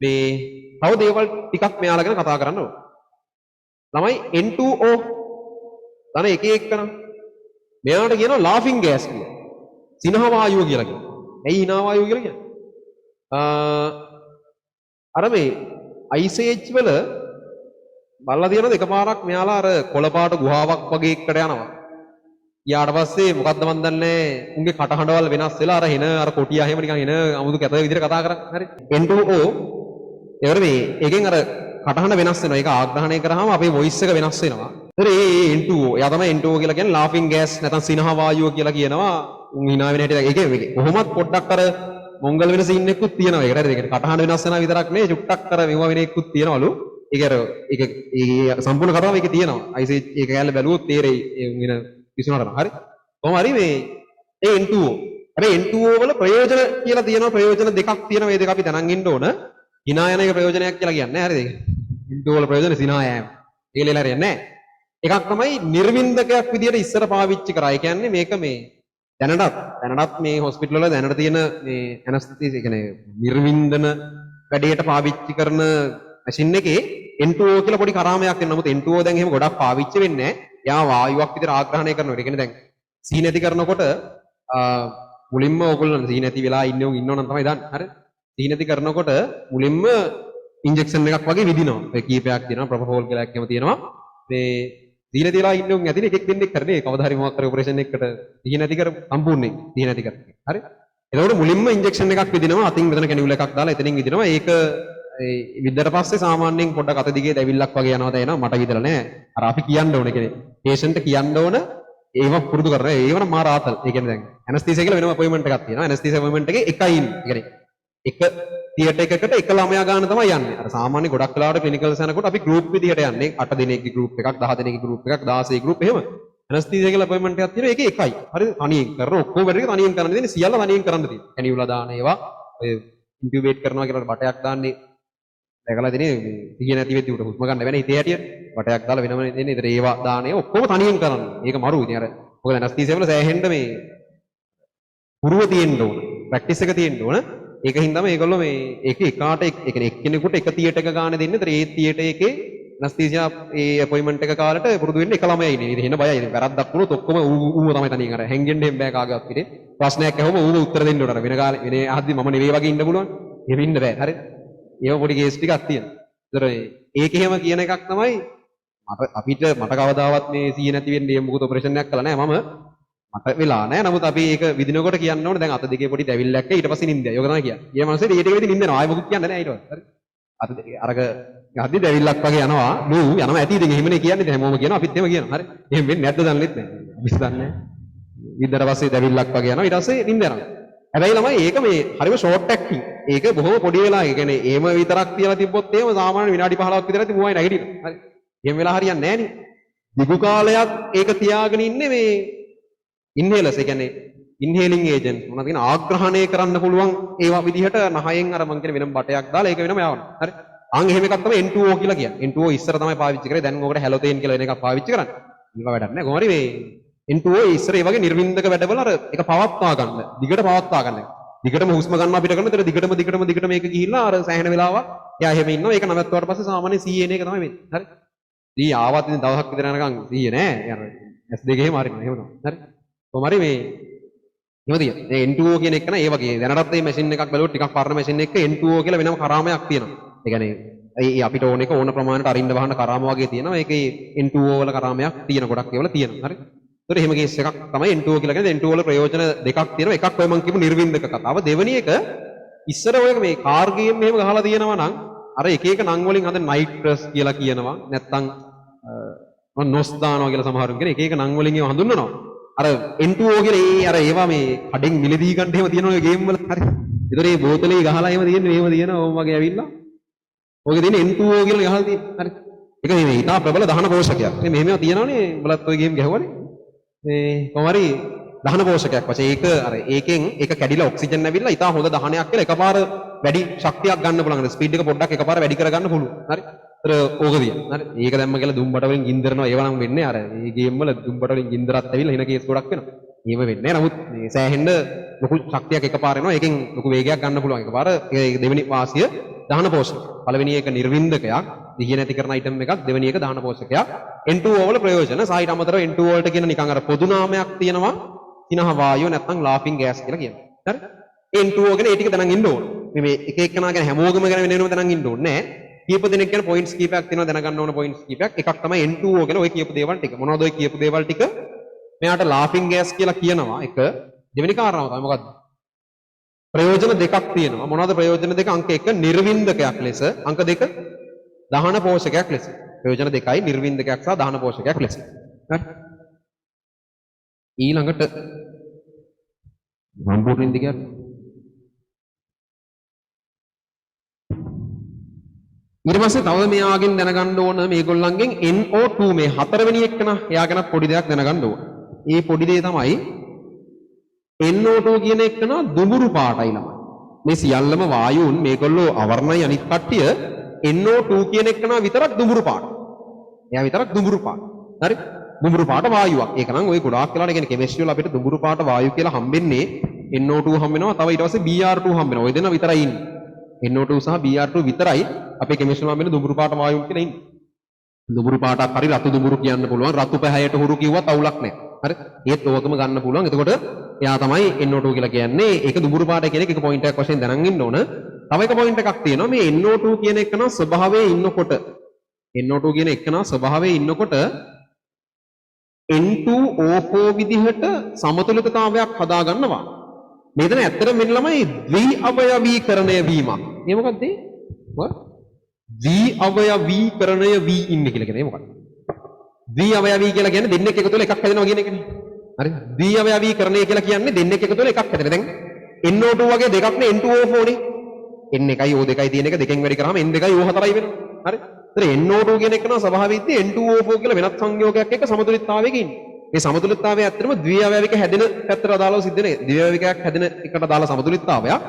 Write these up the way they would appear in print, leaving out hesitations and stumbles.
මේ තව දේවල් ටිකක් මෙයාලා ගැන කතා කරන්න ඕන. ළමයි N2O තන එක එකන මෙයාට කියනවා laughing gas කියලා. සිනහ වායුව කියලා කියනවා. ඇයි හිනා වායුව කියලා කියන්නේ? අර මේ ICH වල බලලා තියෙනවද එකපාරක් මෙයාලා අර කොළපාට ගුහාවක් වගේ එකට යනවා. ඊට පස්සේ මොකද්ද මන් දන්නේ උන්ගේ කටහඬවල් වෙනස් වෙලා අර එන අර කොටියා එහෙම නිකන් එන අමුතු කැත විදිහට කතා කරන්නේ. හරි. N2O ඒවර මේ එකෙන් අර කටහඬ වෙනස් වෙනවා. ඒක ආග්‍රහණය කරාම අපේ වොයිස් එක වෙනස් වෙනවා. ඒතර ඒ N2O එයා තමයි N2O කියලා කියන්නේ laughing gas නැත්නම් සිනහ වායුව කියලා කියනවා. උන් hina වෙන හැටි ඒකේ කොහොමත් පොඩ්ඩක් අර මොංගල් වෙන සීන් එකකුත් තියෙනවා. ඒකට හරිද? ඒකට කටහඬ වෙනස් වෙනවා විතරක් නෙවෙයි චුට්ටක් අර මෙව වෙන එකකුත් තියෙනවලු. ඒක අර ඒක සම්පූර්ණ කතාව ඒකේ තියෙනවා. IC ඒක ගැල්ල බැලුවොත් තේරෙයි ඒ වෙන කිසිනකට. හරි. කොහොම හරි මේ ඒ N2O. හැබැයි N2O වල ප්‍රයෝජන කියලා තියෙනවා. ප්‍රයෝජන දෙකක් තියෙනවා. මේ දෙක අපි දැනන් ඉන්න ඕන. hina යන එක ප්‍රයෝජනයක් කියලා කියන්නේ හරිද? ඒක. N2O වල ප්‍රයෝජන සිනා යෑම. ඒක ලේලා හරියන්නේ නැහැ. එකක් තමයි නිර්වින්දකයක් විදියට ඉස්සර පාවිච්චි කරා. ඒ කියන්නේ මේක මේ දැනටත් මේ හොස්පිටල් වල දැනට තියෙන මේ ඇනස්තීසියා කියන්නේ නිර්වින්දන වැඩේට පාවිච්චි කරන මැෂින් එකේ N2O කියලා පොඩි කරාමයක් තියෙනවා. නමුත් N2O දැන් එහෙම ගොඩක් පාවිච්චි වෙන්නේ නැහැ. යා වායුවක් විතර ආග්‍රහණය කරනවා. ඒ කියන්නේ දැන් සී නැති කරනකොට මුලින්ම ඕගොල්ලෝ සී නැති වෙලා ඉන්නව නම් තමයි දන්නේ. හරි. සී නැති කරනකොට මුලින්ම ඉන්ජෙක්ෂන් එකක් වගේ විදිනවා. ඒ කීපයක් දෙනවා. ප්‍රොපෝල් කියලා එකක්ම තියෙනවා. මේ සී නැති වෙලා ඉන්නව ඇතිනේ එකෙක් දෙන්නෙක් කරන්නේ. කවදා හරි මොකක් කර ඔපරේෂන් එකකට සී නැති කර සම්පූර්ණයෙන් සී නැති කර. හරි. එතකොට මුලින්ම ඉන්ජෙක්ෂන් එකක් විදිනවා. අතින් මෙතන කැනියුල එකක් දාලා එතනින් විදිනවා. ඒක විද්දට පස්සේ සාමාන්‍යයෙන් පොඩ්ඩක් අත දිගේ දැවිල්ලක් වගේ යනවා දැනෙනවා. මට විතර නෑ. අර අපි කියන්න ඕනේ කියන්නේ පේෂන්ට් කියන්න ඕන ඒව පුරුදු කරනවා. ඒව නම් මා රාතල්. ඒ කියන්නේ දැන් ඇනස්තීසියා කියලා වෙනම අපොයින්ට්මන්ට් එකක් තියෙනවා. ඇනස්තීසියා අපොයින්ට්මන්ට් එකේ එකයි ඉන්නේ. ඒ කියන්නේ එක තියටර් එකකට එක ළමයා ගන්න තමයි යන්නේ. අර සාමාන්‍ය ගොඩක් වෙලාවට ක්ලිනිකල්ස් යනකොට අපි ගෲප් විදිහට යන්නේ. 8 දෙනෙක්ගේ ගෲප් එකක්, 10 දෙනෙක්ගේ ගෲප් එකක්, 16 ගෲප් එහෙම. ඇනස්තීසියා කියලා අපොයින්ට්මන්ට් එකක් තියෙනවා. ඒකේ එකයි. හරිද? තනියෙන් කරන ඔක්කොම වැඩ ටික තනියෙන් කරන්න දෙන්නේ. සියල්ල තනියෙන් කරන්න තියෙන්නේ. කැනියුලා දාන ඒවා ඔය ඉන්කියුබේට් කරනවා කියලා බටයක් දාන්නේ. දැකලා දිනේ සිහිය නැති වෙද්දි උට හුස්ම ගන්න බැහැ හිතේ හැටියට බටයක් දාලා වෙනම දෙන්නේ. ඒතර ඒවා දාන්නේ ඔක්කොම තනියෙන් කරන්නේ. ඒක මරු ඉතින් අර මොකද ඇනස්තීසියා වල සෑහෙන්න මේ පුරුව තියෙන්න ඕන. ප්‍රැක්ටිස් එක තියෙන්න ඕන. ඒකින් තමයි මේගොල්ලෝ මේ ඒක එකාට ඒ කියන්නේ එක්කෙනෙකුට එක තියටර් එක ගන්න දෙන්නේ. ඒතර ඒ තියටර් එකේ ඇනස්තීසියා ඒ අපොයින්ට්මන්ට් එක කාලට පුරුදු වෙන්න එක ළමයා ඉන්නේ. ඉතින් එන බයයි. ඉතින් වැරද්දක් වුණොත් ඔක්කොම ඌව තමයි තනියෙන් අර හැංගෙන්න එම් බෑ කාගවත් පිටේ. ප්‍රශ්නයක් ඇහුවම ඌව උත්තර දෙන්න ඕන. අර වෙන කාලේ වෙන අහද්දි මම නෙවෙයි වගේ ඉන්න පුළුවන්. එහෙම ඉන්න බෑ. හරිද? ඒව පොඩි කේස් ටිකක් තියෙනවා. ඒතර ඒක එහෙම කියන එකක් තමයි අපිට මට කවදාවත් මේ සීය නැති වෙන්නේ මොකද ඔපරේෂන් එකක් කළා නෑ මම මට වෙලා නෑ. නමුත් අපි ඒක විදිනකොට කියන්න ඕනේ දැන් අත දෙකේ පොඩි දැවිල්ලක් ඊට පස්සේ නිින්දයි. ඒක තමයි කියන්නේ. ඊයේ මනසේ ඊට වෙදී නිින්දනවා. ආයෙ මොකුත් කියන්නේ නෑ ඊට පස්සේ. හරි. අත අරක යද්දි දැවිල්ලක් වගේ යනවා. නූ යනවා ඇති ඉතින් එහෙමනේ කියන්නේ. ඉතින් හැමෝම කියනවා අපිත් එහෙම කියනවා. හරි. එහෙම වෙන්නේ නැද්ද දන්නෙත් නෑ. අපිත් දන්නේ නෑ. විද්දට පස්සේ දැවිල්ලක් වගේ යනවා. ඊට පස්සේ නිින්ද යනවා. හැබැයි ළමයි ඒක මේ හරිම ෂෝට් ඇක්ටිං. ඒක බොහොම පොඩි වෙලා ඒ කියන්නේ එහෙම විතරක් තියලා තිබ්බොත් එහෙම සාමාන්‍ය විනාඩි 15ක් විතරයි මුවයි නැගිටිනවා. හරි. එහෙම වෙලා හරියන්නේ නැහැ නේ. දිගු කාලයක් ඒක තියාගෙන ඉන්නේ මේ ඉන්හෙලර්ස්. ඒ කියන්නේ ඉන්හෙලින් ඒජන්ට් මොනවද කියන ආග්‍රහණය කරන්න පුළුවන් ඒවා විදිහට නහයෙන් අර මං කියන වෙනම බටයක් දාලා ඒක වෙනම යවනවා. හරි. අන් එහෙම එකක් තමයි N2O කියලා කියන්නේ. N2O ඉස්සර තමයි පාවිච්චි කරේ. දැන් ඔකට හැලොතේන් කියලා වෙන එකක් පාවිච්චි කරන්නේ. මේක වැඩක් නැහැ. කොහොම හරි මේ N2O ඉස්සර ඒ වගේ නිර්වින්දක වැඩවල අර ඒක පවත්වා ගන්න. දිගට පවත්වා ගන්න. දිගටම හුස්ම ගන්නවා පිට කරනවා. ඒතර දිගටම මේක ගිහිල්ලා අර සෑහෙන වෙලාවක් එයා එහෙම ඉන්නවා. ඒක නවත්වුවාට පස්සේ සාමාන්‍ය CN එක තමයි වෙන්නේ. හරි. දී ආවත් ඉතින් දවසක් විතර යනකම් 100 නෑ. අර S2 එහෙම හරිනවා. එහෙම තමයි. හරි. කොහොම හරි මේ මොකදිය? මේ N2O කියන එක නේ ඒ වගේ දැනටත් මේ මැෂින් එකක් බැලුවොත් ටිකක් පරණ මැෂින් එකක N2O කියලා වෙනම කරාමයක් තියෙනවා. ඒ කියන්නේ ඒ අපිට ඕන එක ඕන ප්‍රමාණයට අරින්න වහන්න කරාම වගේ තියෙනවා. ඒකේ N2O වල කරාමයක් තියෙන ගොඩක් ඒවල තියෙනවා. හරි. ඒතර එහෙම කේස් එකක් තමයි N2O කියලා කියන්නේ. N2O වල ප්‍රයෝජන දෙකක් තියෙනවා. එකක් ඔය මම කියපු නිර්වින්දක කතාව. දෙවෙනි එක ඉස්සර ඔය මේ කාර් ගේම් එහෙම ගහලා තියෙනවා නම් අර එක එක නම් වලින් අද නයිට්‍රස් කියලා කියනවා. නැත්තම් නොස් දානවා කියලා සමහරුන් කියන එක එක නම් වලින් ඒව හඳුන්වනවා. අර N2O කියලා අර ඒවා මේ කඩෙන් මිලදී ගන්න එහෙම තියෙන ඔය ගේම් වල හරි. ඒතර මේ බෝතලේ ගහලා එහෙම තියෙන්නේ මේව තියෙනවා ඕම වගේ ඇවිල්ලා. ඔයගේ තියෙන්නේ N2O කියලා ගහලා තියෙන්නේ. හරි. ඒක මේ ඉතා ප්‍රබල දහන පෝෂකයක්. මේ මෙහෙම තියෙනවනේ බලත් ඔය ගේම් ගැහුවනේ. මේ කොහොම හරි දහන පෝෂකයක් වශයෙන් ඒක අර ඒකෙන් ඒක කැඩිලා ඔක්සිජන් ඇවිල්ලා ඉතා හොඳ දහනයක් කියලා එකපාර වැඩි ශක්තියක් ගන්න පුළුවන්. ස්පීඩ් එක පොඩ්ඩක් එකපාර වැඩි කරගන්න පුළුවන්. හරි. ඒතර ඕකදිය. හරි. ඒක දැම්ම කියලා දුම්බට වලින් ගින්දරනවා ඒව නම් වෙන්නේ අර මේ ගේම් වල දුම්බට වලින් ගින්දරත් ඇවිල්ලා හින කේස් ගොඩක් වෙනවා. එහෙම වෙන්නේ නැහැ. නමුත් මේ සෑහෙන්න ලොකු ශක්තියක් එකපාර එනවා. ඒකෙන් ලොකු වේගයක් ගන්න පුළුවන්. එකපාර ඒ දෙවෙනි වාසිය දහන පෝෂක. පළවෙනි එක නිර්වින්දකයක්, දිගිය නැති කරන අයිටම් එකක්, දෙවෙනි එක දහන පෝෂකයක්. N2O වල ප්‍රයෝජන සාහිත අමතරව N2O වලට කියන නිකන් අර පොදු නාමයක් තියෙනවා. සිනහ වායුව නැත්නම් laughing gas කියලා කියනවා. හරි? N2O ගැන ඒ ටික දැනන් ඉන්න ඕන. මේ එක එක්කනා ගැන හැමෝගම ගැන වෙන වෙනම දැනන් ඉන්න ඕනේ නෑ. කීප දෙනෙක් ගැන පොයින්ට්ස් කීපයක් තියෙනවා දැනගන්න ඕන පොයින්ට්ස් කීපයක්. එකක් තමයි N2O ගැන ඔය කියපු දේවල් ටික. මොනවද ඔය කියපු දේවල් ටික? මෙයාට laughing gas කියලා කියනවා. එක දෙවෙනි කාරණාව තමයි මොකද්ද? ප්‍රයෝජන දෙකක් තියෙනවා. මොනවද ප්‍රයෝජන දෙක? අංක 1 නිර්වින්දකයක් ලෙස, අංක 2 දහන පෝෂකයක් ලෙස. ප්‍රයෝජන දෙකයි නිර්වින්දකයක් සහ දහන පෝෂකයක් ලෙස. හරි? ඊළඟට සම්පූර්ණ ඉන්දිය කියන්නේ ඊට පස්සේ තව මෙයාගෙන් දැනගන්න ඕන මේගොල්ලන්ගෙන් NO2 මේ හතරවෙනි එක්කන එයා ගැන පොඩි දෙයක් දැනගන්න ඕන. ඒ පොඩි දේ තමයි NO2 කියන එක්කන දුඹුරු පාටයි ළමයි. මේ සියල්ලම වායුන් මේගොල්ලෝ අවර්ණයි අනිත් කට්ටිය NO2 කියන එක්කන විතරක් දුඹුරු පාට. එයා විතරක් දුඹුරු පාට. හරි? දුඹුරු පාට වායුවක්. ඒක නම් ওই ගොඩාක් වෙලාට කියන්නේ කෙමිස්ට්‍රි වල අපිට දුඹුරු පාට වායු කියලා හම්බෙන්නේ NO2 හම්බ වෙනවා. තව ඊට පස්සේ Br2 හම්බ වෙනවා. ওই දෙන්න විතරයි ඉන්නේ. NO2 සහ Br2 විතරයි අපේ කෙමිස්ට්‍රි වල හම්බෙන්නේ දුඹුරු පාට වායුන් කියලා ඉන්නේ. දුඹුරු පාටක් හරි රතු දුඹුරු කියන්න පුළුවන්. රතු පැහැයට හුරු කිව්වත් අවුලක් නැහැ. හරි? ඒත් ඕකම ගන්න පුළුවන්. එතකොට එයා තමයි NO2 කියලා කියන්නේ. ඒක දුඹුරු පාට කියන එක පොයින්ට් එකක් වශයෙන් දැනන් ඉන්න ඕන. තව එක පොයින්ට් එකක් තියෙනවා. මේ NO2 කියන එක නම් ස්වභාවයේ ඉන්නකොට NO2 කියන එක නම් ස්වභාවයේ ඉන්නකොට N2O4 විදිහට සමතුලිතතාවයක් හදා ගන්නවා. මෙතන ඇත්තට මෙන්න ළමයි ද්වි අවයවීකරණය වීමක්. මේ මොකක්ද? ද්වි අවයවීකරණය වී ඉන්නේ කියලා කියන්නේ මොකක්ද? ද්වි අවයවී කියලා කියන්නේ දෙන්නෙක් එකතු වෙලා එකක් හැදෙනවා කියන එකනේ. හරි? ද්වි අවයවීකරණය කියලා කියන්නේ දෙන්නෙක් එකතු වෙලා එකක් හැදෙන. දැන් NO2 වගේ දෙකක් නේ N2O4 නේ. N1යි O2යි තියෙන එක දෙකෙන් වැඩි කරාම N2යි O4යි වෙනවා. හරි? ඒතර NO2 කියන එක නම් ස්වභාවයෙන්ම N2O4 කියලා වෙනත් සංයෝගයක් එක්ක සමතුලිතතාවයක ඉන්නේ. මේ සමතුලිතතාවය ඇත්තටම ද්විඅවයවික හැදෙන පැත්තට අදාළව සිද්ධ වෙන ද්විඅවයවිකයක් හැදෙන එකට අදාළ සමතුලිතතාවයක්.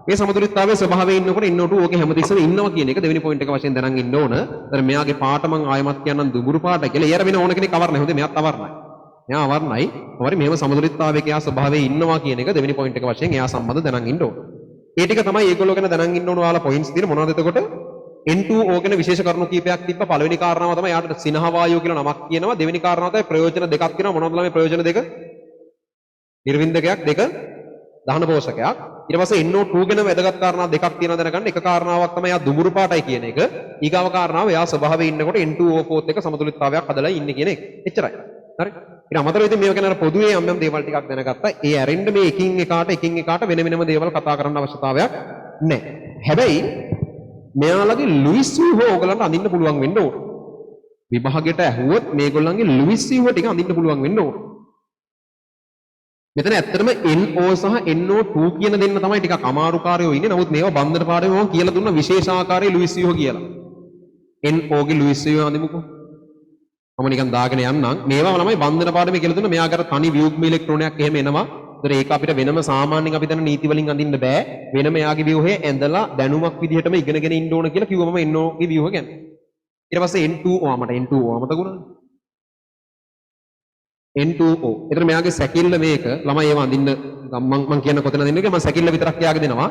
මේ සමතුලිතතාවයේ ස්වභාවයෙන් ඉන්නකොට NO2 ඕකේ හැමතිස්සෙම ඉන්නවා කියන එක දෙවෙනි පොයින්ට් එක වශයෙන් දැනන් ඉන්න ඕන. ඒතර මෙයාගේ පාට මං ආයමත් කියන්නම් දුඹුරු පාට කියලා. ඒතර වෙන ඕන කෙනෙක් අවර්ණයි. හොඳේ මෙයාත් අවර්ණයි. මෙයා අවර්ණයි. හරි මෙහෙම සමතුලිතතාවයක එයා ස්වභාවයෙන් ඉන්නවා කියන එක දෙවෙනි පොයින්ට් එක වශයෙන් එයා සම්බන්ධ දැනන් ඉන්න ඕන. ඒ ටික තමයි ඒගොල්ලෝ ගැන දැනන් ඉන්න ඕන ඔයාලා පොයින්ට්ස් තියෙන මොනවද එතකොට? N2O ගැන විශේෂ කරුණු කීපයක් තිබ්බා. පළවෙනි කාරණාව තමයි යාට සිනහ වායුව කියලා නමක් කියනවා. දෙවෙනි කාරණාව තමයි ප්‍රයෝජන දෙකක් කියනවා. මොනවද මේ ප්‍රයෝජන දෙක? නිර්වින්දකයක් දෙක දහන පෝෂකයක්. ඊට පස්සේ NO2 ගැන වැදගත් කාරණා දෙකක් තියෙනවා දැනගන්න. එක කාරණාවක් තමයි යා දුඹුරු පාටයි කියන එක. ඊගාව කාරණාව යා ස්වභාවයෙන් ඉන්නකොට N2O4 එක සමතුලිතතාවයක් හදලා ඉන්නේ කියන එක. එච්චරයි. හරි? ඊට අමතරව ඉතින් මේක ගැන අර පොදුවේ යම් යම් දේවල් ටිකක් දැනගත්තා. ඒ ඇරෙන්න මේ එකින් එකාට වෙන වෙනම දේවල් කතා කරන්න අවශ්‍යතාවයක් නැහැ. හැබැයි මෙයාලගේ ලුයිස් ව්‍යුහ ඕගලන්ට අඳින්න පුළුවන් වෙන්න ඕන. විභාගයට ඇහුවොත් මේගොල්ලන්ගේ ලුයිස් ව්‍යුහ ටික අඳින්න පුළුවන් වෙන්න ඕන. මෙතන ඇත්තටම NO සහ NO2 කියන දෙන්න තමයි ටිකක් අමාරු කාර්යෝ ඉන්නේ. නමුත් මේවා බන්ධන පාඩමේ මම කියලා දුන්න විශේෂාකාරයේ ලුයිස් ව්‍යුහ කියලා. NO ගේ ලුයිස් ව්‍යුහ අඳිමුකෝ. මම නිකන් දාගෙන යන්නම්. මේවා ළමයි බන්ධන පාඩමේ කියලා දුන්න මෙයාකට තනි ව්‍යුග්ම ඉලෙක්ට්‍රෝනයක් එහෙම එනවා. ඒතර ඒක අපිට වෙනම සාමාන්‍යයෙන් අපි දන්න නීති වලින් අඳින්න බෑ. වෙනම එයාගේ ව්‍යුහය ඇඳලා දැනුමක් විදිහටම ඉගෙනගෙන ඉන්න ඕන කියලා කිව්වම NO ගේ ව්‍යුහ ගැන. ඊට පස්සේ N2O මට N2O මතක වුණා. N2O. ඒතර මෙයාගේ සැකිල්ල මේක ළමයි ඒව අඳින්න මම කියන කොතන අඳින්න කියලා මම සැකිල්ල විතරක් එයාගේ දෙනවා.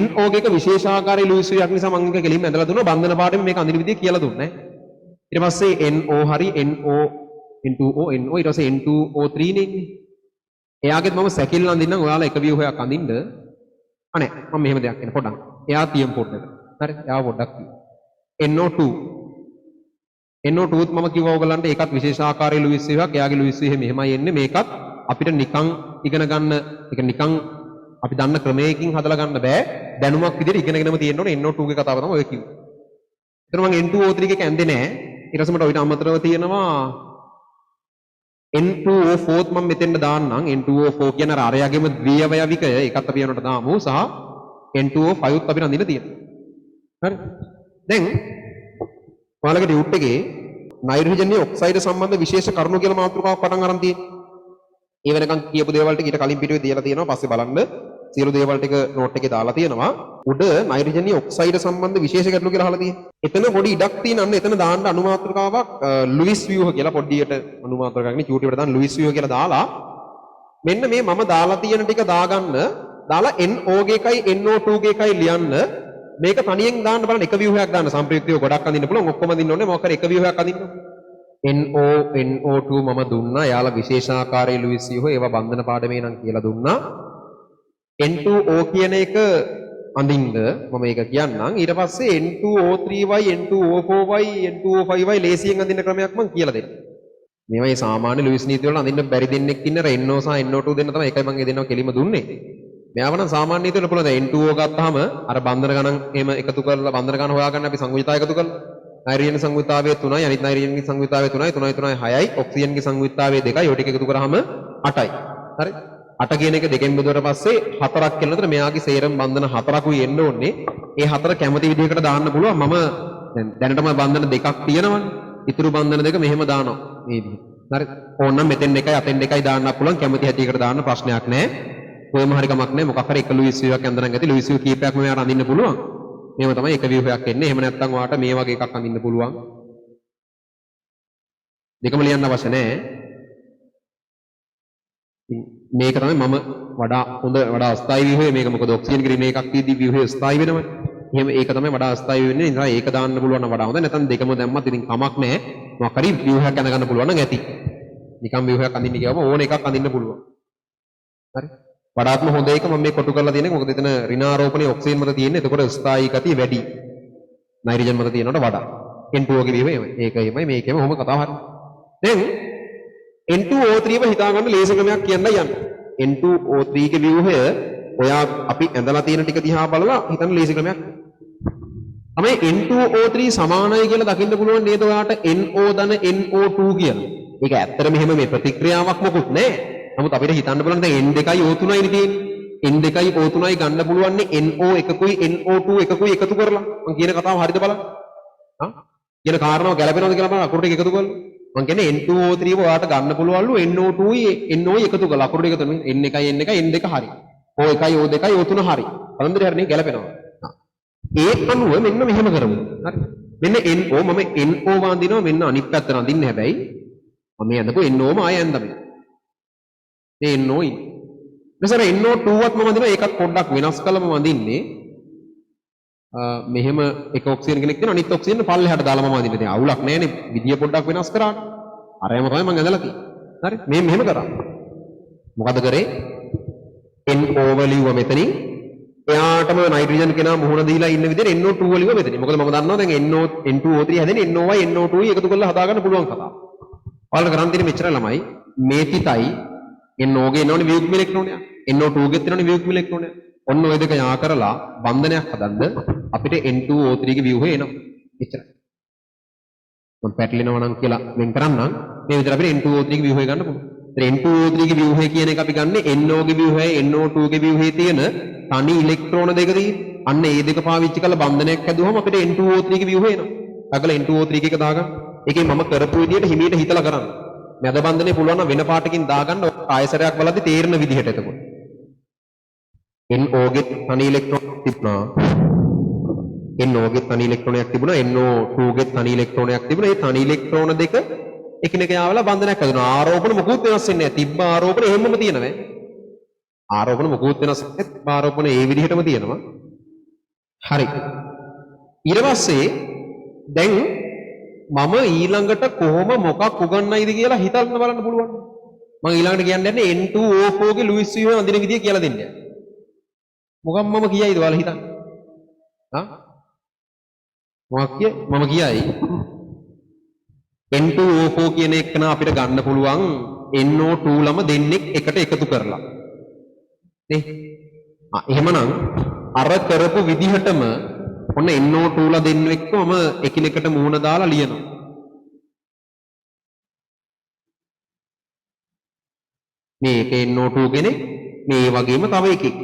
NO ගේ එක විශේෂාකාරී ලුයිස් ව්‍යුහයක් නිසා මම ඒක කෙලින්ම ඇඳලා දුන්නා. බන්ධන පාඩමේ මේක අඳින විදිය කියලා දුන්නේ. ඊට පස්සේ NO හරි NO N2O NO ඊට පස්සේ N2O3 නේ ඉන්නේ. එයාගෙත් මම සැකිල්ල අඳින්නම් ඔයාලා එක ව්‍යුහයක් අඳින්න. අනේ මම මෙහෙම දෙයක් කියන පොඩ්ඩක්. එයා තියමු පොඩ්ඩක්. හරි එයා පොඩ්ඩක් NO2 NO2ත් මම කිව්වා ඔයගලන්ට ඒකත් විශේෂාකාරී ලුයිස් ව්‍යුහයක්. එයාගේ ලුයිස් ව්‍යුහය මෙහෙමයි එන්නේ. මේකත් අපිට නිකන් ඉගෙන ගන්න ඒක නිකන් අපි දන්න ක්‍රමයකින් හදලා ගන්න බෑ. දැනුමක් විදිහට ඉගෙනගෙනම තියෙන්න ඕනේ. NO2 ගේ කතාව තමයි ඔය කිව්වේ. ඒතර මම N2O3 එක ඇඳේ නෑ. ඊට පස්සේ මට ඔයිට අමතරව තියෙනවා N2O4 මම මෙතෙන්ට දාන්නම්. N2O4 කියන අර අරයාගෙම ද්විඅවයවිකය ඒකත් අපි යනකොට දාමු සහ N2O5ත් අපි අඳින්න තියෙනවා. හරි. දැන් ඔයාලගේ ඩියුට් එකේ නයිට්‍රජන් ඔක්සයිඩ් සම්බන්ධ විශේෂ කරුණු කියලා මාතෘකාවක් පටන් අරන් තියෙනවා. ඒ වෙනකන් කියපු දේවල් ටික ඊට කලින් පිටුවේ දීලා තියෙනවා. පස්සේ බලන්න සියලු දේවල් ටික නෝට් එකේ දාලා තියෙනවා. උඩ නයිට්‍රජන් ඔක්සයිඩ් සම්බන්ධ විශේෂ ගැටලු කියලා අහලා තියෙනවා. එතන පොඩි ඉඩක් තියෙනන්න එතන දාන්න අනුමාත්‍රකාවක් ලුයිස් ව්‍යුහ කියලා පොඩ්ඩියට අනුමාත්‍රකාවක්නේ චූටියට දාන්න ලුයිස් ව්‍යුහ කියලා දාලා මෙන්න මේ මම දාලා තියෙන ටික දාගන්න දාලා NO ගේ එකයි NO2 ගේ එකයි ලියන්න මේක තනියෙන් දාන්න බලන්න එක ව්‍යුහයක් දාන්න සම්ප්‍රයුක්තව ගොඩක් අඳින්න පුළුවන් ඔක්කොම අඳින්න ඕනේ මොකක් හරි එක ව්‍යුහයක් අඳින්න NO2 මම දුන්නා යාලා විශේෂාකාරී ලුයිස් ව්‍යුහ ඒවා බන්ධන පාඩමේ නම් කියලා දුන්නා N2O කියන එක අඳින්න මම ඒක කියන්නම් ඊට පස්සේ N2O3Y N2O4Y N2O5Y ලේසියෙන් අඳින්න ක්‍රමයක් මම කියලා දෙන්නම් මේවා මේ සාමාන්‍ය ලුයිස් නීති වල අඳින්න බැරි දෙන්නෙක් ඉන්නර NO සහ NO2 දෙන්න තමයි ඒකයි මම ඒ දෙන්නව කෙලිම දුන්නේ මෙයාව නම් සාමාන්‍ය නීති වල පුළුවන් දැන් N2O ගත්තාම අර බන්ධන ගණන් එහෙම එකතු කරලා බන්ධන ගණන් හොයාගන්න අපි සංයුතිතා එකතු කරලා නයිට්‍රජන් සංයුතාවය 3යි අනිත් නයිට්‍රජන්ගේ සංයුතාවය 3යි 3යි 3යි 6යි ඔක්සිජන්ගේ සංයුතාවය 2යි ඔය ටික එකතු කරාම 8යි හරි 8 කියන එක දෙකෙන් බෙදුවට පස්සේ 4ක් කියනතර මෙයාගේ සේරම බන්ධන 4කුයි එන්න ඕනේ ඒ 4 කැමති විදිහකට දාන්න පුළුවන් මම දැනටම බන්ධන දෙකක් තියෙනවනේ ඉතුරු බන්ධන දෙක මෙහෙම දානවා මේ විදිහට හරි ඕනනම් මෙතෙන් එකයි අතෙන් එකයි දාන්නත් පුළුවන් කැමති හැටියකට දාන්න ප්‍රශ්නයක් නැහැ කොහෙම හරි කමක් නැහැ මොකක් හරි එක ලුයිස් ව්‍යුහයක් යන්දනම් ඇති ලුයිස් ව්‍යුහ කීපයක්ම මෙයාට අඳින්න පුළුවන් මේව තමයි එක ව්‍යුහයක් එන්නේ එහෙම නැත්නම් ඔයාලට මේ වගේ එකක් අඳින්න පුළුවන් දෙකම ලියන්න අවශ්‍ය නැහැ මේක තමයි මම වඩා හොඳ වඩා අස්ථායි ව්‍යුහය මේක මොකද ඔක්සිජන් ග්‍රීන් එකක් තියෙද්දි ව්‍යුහය ස්ථායි වෙනවනේ එහෙම ඒක තමයි වඩා අස්ථායි වෙන්නේ ඉතින් ඒක දාන්න පුළුවන් නම් වඩා හොඳයි නැත්නම් දෙකම දැම්මත් ඉතින් කමක් නැහැ මොකක් හරි ව්‍යුහයක් අඳගන්න පුළුවන් නම් ඇති නිකම් ව්‍යුහයක් අඳින්න ගියාම ඕන එකක් අඳින්න පුළුවන් හරි වඩාත්ම හොඳ එක මම මේ කොටු කරලා තියෙන්නේ මොකද එතන ඍණාරෝපණයේ ඔක්සිජන් මත තියෙන්නේ එතකොට ස්ථායි ගතිය වැඩි නයිට්‍රජන් මත තියෙනවට වඩා N2O ගේ වීම ඒකෙමයි මේකෙම ඔහොම කතාව හරි දැන් N2O3 ව හිතා ගන්න ලේසි ක්‍රමයක් කියන්නයි යන්නේ N2O3 ගේ ව්‍යුහය ඔයා අපි ඇඳලා තියෙන ටික දිහා බලලා හිතන්න ලේසි ක්‍රමයක් තමයි N2O3 සමානයි කියලා දකින්න පුළුවන් නේද ඔයාට NO ධන NO2 කියලා ඒක ඇත්තට මෙහෙම මේ ප්‍රතික්‍රියාවක් මොකුත් නැහැ නමුත් අපිට හිතන්න බලන්න දැන් N2යි O3යි නේ තියෙන්නේ N2යි O3යි ගන්න පුළුවන් නේ NO එකකුයි NO2 එකකුයි එකතු කරලා මම කියන කතාව හරියද බලන්න හා කියන කාරණාව ගැලපෙනවද කියලා බලන්න අකුරු ටික එකතු කරලා මම කියන්නේ N2O3 ව ඔයාලට ගන්න පුළුවන්ලු NO2යි NOයි එකතු කරලා අකුරු ටික එකතු N1යි N1යි N2 හරි O1යි O2යි O3 හරි බලන්න හරිනේ ගැලපෙනවා ඒ අනුව මෙන්න මෙහෙම කරමු හරි මෙන්න NO මම NO වඳිනවා මෙන්න අනිත් පැත්තට අඳින්න හැබැයි මම යන්නකෝ NOම ආය ඇඳලා මේ NOයි මෙසර NO2වත් මම අඳිනවා ඒකත් පොඩ්ඩක් වෙනස් කළා මම අඳින්නේ මෙහෙම එක ඔක්සිජන් කෙනෙක් දෙනවා අනිත් ඔක්සිජන් පල්ලෙහාට දාලා මම අඳින්නේ දැන් අවුලක් නැහැනේ විදිය පොඩ්ඩක් වෙනස් කරාට අරයම තමයි මම ඇඳලා තියෙන්නේ හරි මේ මෙහෙම කරා මොකද කරේ NO වලිව මෙතනින් එයාටම නයිට්‍රජන් කෙනා මුහුණ දීලා ඉන්න විදිහට NO2 වලිව මෙතනින් මොකද මම දන්නවා දැන් N2O3 හැදෙන්නේ NOY NO2යි එකතු කරලා හදාගන්න පුළුවන් කතාව ඔයාලට කරන් තියෙන්නේ මෙච්චර ළමයි මේ තිතයි NO ගේ එනවනේ වියුක්ම ඉලෙක්ට්‍රෝනය NO2 ගෙත් එනවනේ වියුක්ම ඉලෙක්ට්‍රෝනය ඔන්න ඔය දෙක යා කරලා බන්ධනයක් හදන්න අපිට N2O3 ගේ ව්‍යුහය එනවා එච්චරයි මම පැටලෙනවා නම් කියලා වෙන් කරන්නම් මේ විදිහට අපිට N2O3 ගේ ව්‍යුහය ගන්න පුළුවන් ඉතින් N2O3 ගේ ව්‍යුහය කියන එක අපි ගන්නේ NO ගේ ව්‍යුහයයි NO2 ගේ ව්‍යුහයේ තියෙන තනි ඉලෙක්ට්‍රෝන දෙක තියෙන්නේ අන්න ඒ දෙක පාවිච්චි කරලා බන්ධනයක් හැදුවම අපිට N2O3 ගේ ව්‍යුහය එනවා අගල N2O3 එක දාගන්න ඒකේ මම කරපු විදිහට හිමීට හිතලා කරන්න මැද බන්ධනේ පුළුවන් නම් වෙන පාටකින් දාගන්න ආයසරයක් බලද්දි තේරෙන විදිහට එතකොට NO ගේ තනි ඉලෙක්ට්‍රෝන තිබුණා NO ගේ තනි ඉලෙක්ට්‍රෝනයක් තිබුණා NO2 ගේ තනි ඉලෙක්ට්‍රෝනයක් තිබුණා ඒ තනි ඉලෙක්ට්‍රෝන දෙක එකිනෙක යාවලා බන්ධනයක් හදනවා ආරෝපණ මොකුත් වෙනස් වෙන්නේ නැහැ තිබ්බ ආරෝපණ එහෙමම තියෙනවා ආරෝපණ මොකුත් වෙනස් නැහැ ආරෝපණ ඒ විදිහටම තියෙනවා හරි ඊට පස්සේ දැන් මම ඊළඟට කොහොම මොකක් උගන්වයිද කියලා හිතන්න බලන්න පුළුවන් මම ඊළඟට කියන්නේ N2O4 ගේ ලුයිස් ව්‍යුහය අඳින විදිය කියලා දෙන්නේ මොකක් මම කියයිද ඔයාලා හිතන්න හා මොකක් කිය මම කියයි N2O4 කියන එක නා අපිට ගන්න පුළුවන් NO2 ළම දෙන්නෙක් එකට එකතු කරලා නේ එහෙමනම් අර කරපු විදිහටම ඔන්න NO2 ලා දෙන්නෙක් එක්කම එකිනෙකට මූණ දාලා ලියනවා මේක NO2 කෙනෙක් මේ වගේම තව එකෙක්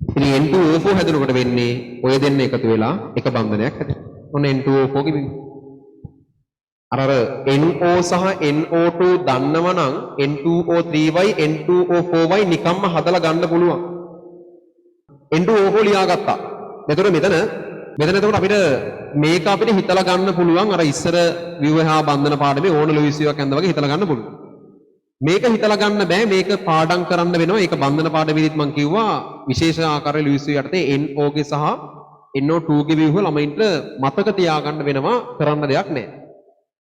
ඉතින් N2O4 හැදෙනකොට වෙන්නේ ඔය දෙන්න එකතු වෙලා එක බන්ධනයක් හැදෙනවා. ඔන්න N2O4 ගේ අර NO සහ NO2 දන්නවනම් N2O3Y N2O4Y නිකම්ම හදලා ගන්න පුළුවන්. N2O4 ලියාගත්තා. මෙතන එතකොට අපිට මේක අපිට හිතලා ගන්න පුළුවන් අර ඉස්සර ව්‍යුහා බන්ධන පාඩමේ ඕන ලුයිස් ව්‍යුහයක් ඇඳ වගේ හිතලා ගන්න පුළුවන්. මේක හිතලා ගන්න බෑ මේක පාඩම් කරන්න වෙනවා ඒක බන්ධන පාඩමේදීත් මම කිව්වා විශේෂ ආකාරයේ ලිවිස් යටතේ NO ගේ සහ NO2 ගේ ව්‍යුහ ළමයින්ට මතක තියාගන්න වෙනවා කරන්න දෙයක් නැහැ.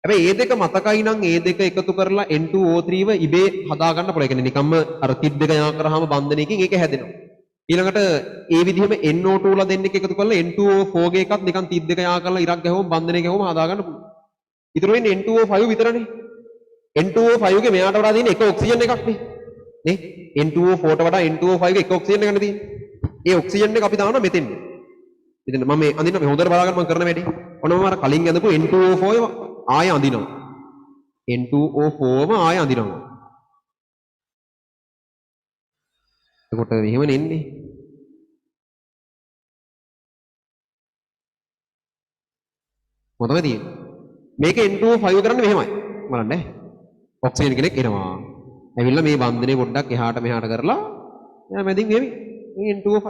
හැබැයි මේ දෙක මතකයි නම් මේ දෙක එකතු කරලා N2O3 ව ඉබේ හදා ගන්න පුළුවන්. ඒ කියන්නේ නිකම්ම අර තිත් දෙක යා කරාම බන්ධනයකින් ඒක හැදෙනවා. ඊළඟට ඒ විදිහම NO2 ලා දෙන්නෙක් එකතු කරලා N2O4 ගේ එකත් නිකන් තිත් දෙක යා කරලා ඉරක් ගැහුවම බන්ධනය ගැහුවම හදා ගන්න පුළුවන්. ඉතුරු වෙන්නේ N2O5 විතරනේ. N2O5 ගේ මෙයාට වඩා තියෙන එක ඔක්සිජන් එකක් නේ. N2O4 ට වඩා N2O5 ගේ එක ඔක්සිජන් එකක් නේ තියෙන්නේ. ඒ ඔක්සිජන් එක අපි දානවා මෙතෙන්. මෙතන මම මේ අඳින්න මේ හොඳට බලාගන්න මම කරන වැඩේ. ඔන්න මම අර කලින් ඇඳපු N2O4 ආයෙ අඳිනවා. N2O4ම ආයෙ අඳිනවා. එතකොට මෙහෙම නෙන්නේ. මොකද තියෙන්නේ? මේක N2O5 කරන්න මෙහෙමයි. බලන්න ඈ. ඔක්සිජන් කෙනෙක් එනවා. ඇවිල්ලා මේ බන්ධනේ පොඩ්ඩක් එහාට මෙහාට කරලා එයා මැදින් එවි. මේ N2O5.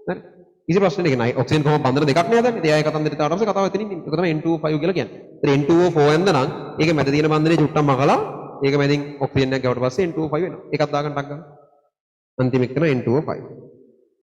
හරි. කිසි ප්‍රශ්නයක් නෑ. ඔක්සිජන් කොහොම බන්ධන දෙකක් නේ හදන්නේ. ඒ අය කතන්දරේ තාවට පස්සේ කතාව එතනින් ඉන්නේ. ඒක තමයි N2O5 කියලා කියන්නේ. ඒතර N2O4 යන්ද නම් ඒක මැද තියෙන බන්ධනේ චුට්ටක් මකලා ඒක මැදින් ඔක්සිජන් එකක් ගැවුවට පස්සේ N2O5 වෙනවා. ඒකත් දාගන්න ටක් ගන්න. අන්තිම එක තමයි N2O5.